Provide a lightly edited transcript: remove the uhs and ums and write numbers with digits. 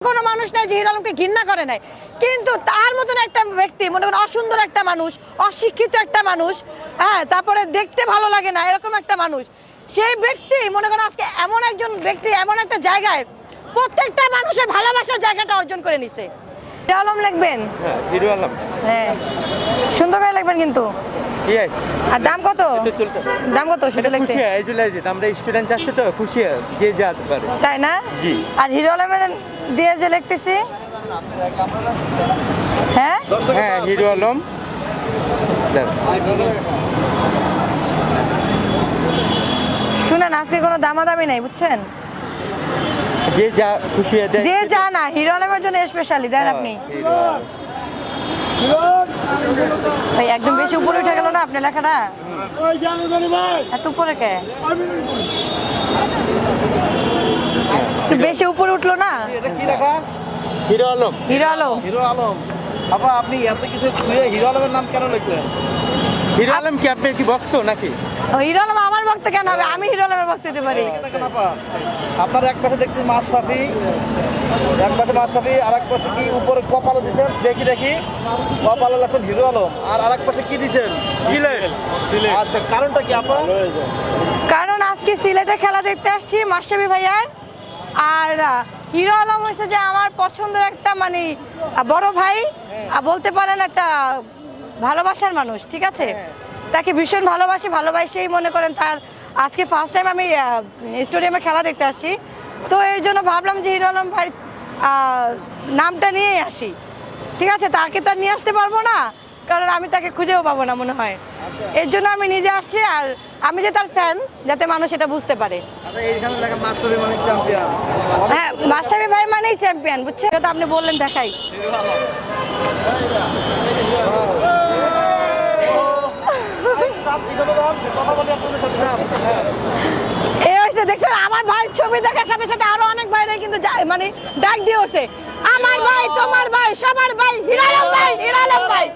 কোনো মানুষ নাই যে হিরো আলমকে ঘৃণা করে নাই, কিন্তু তার মতন একটা ব্যক্তি, মনে করেন অসুন্দর একটা মানুষ, অশিক্ষিত একটা মানুষ, হ্যাঁ, তারপরে দেখতে ভালো লাগে না এরকম একটা মানুষ, সেই ব্যক্তি মনে করেন আজকে এমন একজন ব্যক্তি এমন একটা জায়গায় প্রত্যেকটা মানুষের ভালোবাসার জায়গাটা অর্জন করে নিছে। হিরো আলম লিখবেন? হ্যাঁ, হিরো আলম। হ্যাঁ, সুন্দর করে লিখবেন কিন্তু। ইয়েস। আর দাম কত? দাম কত শুধু লিখতে? খুশি এই জুলাই যে আমরা স্টুডেন্ট আছে তো খুশি যে যেতে পারে। তাই না? জি। আর হিরো আলমের দিয়ে যে লিখতেছি, হ্যাঁ হ্যাঁ, হিরো আলম। শুনেন, আজকে কোনো দামাদামি নাই, বুঝছেন? যে যা খুশি দেয়, যে যা না, হিরো আলমের জন্য স্পেশালি দেন আপনি। ভাই একদম বেশি উপরে উঠে গেল না আপনার লেখাটা? এত উপরে কে? একটু বেশি উপরে উঠলো না? এটা কি লেখা? Hero Alam. Hero Alam. Hero Alam. আপা, আপনি এত কিছু ছুঁয়ে হিরো আলমের নাম কেন লিখলেন? হিরো আলম কি আপনি কি ভক্ত নাকি? হিরো আলম আমার ভক্ত কেন হবে? আমি হিরো আলমের ভক্ত হতে পারি। দেখেন আপা, আপনার এক পাশে দেখছি মাশরাফি, এক পাশে মাশরাফি, আর এক পাশে কি উপরে কপালে দিচ্ছেন, দেখি দেখি কপালে লেখেন হিরো আলম, আর আরেক পাশে কি দিচ্ছেন? সিলেট। আচ্ছা, কারণটা কি আপা? কারণ আজকে সিলেটে খেলা দেখতে আসছি মাশরাফি ভাইয়ার, আর হিরো আলম হচ্ছে যে আমার পছন্দের একটা মানে বড় ভাই, বলতে পারেন একটা ভালোবাসার মানুষ, ঠিক আছে? তাকে ভীষণ ভালোবাসেই মনে করেন তার আজকে ফার্স্ট টাইম আমি স্টেডিয়ামে খেলা দেখতে আসছি, তো এর জন্য ভাবলাম যে হিরো আলম ভাই নামটা নিয়ে আসি, ঠিক আছে? তাকে তো আর নিয়ে আসতে পারবো না, কারণ আমি তাকে খুঁজেও পাবো না মনে হয়, এর জন্য আমি নিজে আসছি, আর আমি যে তার ফ্যান, যাতে মানুষ এটা বুঝতে পারে। আচ্ছা, এইখানে লেখা মাশরাফি মানে চ্যাম্পিয়ন। হ্যাঁ, মাশরাফি ভাই মানেই চ্যাম্পিয়ন, বুঝছেন? তো আপনি বললেন দেখাই। এই হচ্ছে দেখছেন, আমার ভাই ছবি দেখার সাথে সাথে আরো অনেক ভাইরা কিন্তু মানে ডাক দিয়ে উঠছে, আমার ভাই, তোমার ভাই, সবার ভাই, হিরো আলম ভাই, হিরো আলম ভাই।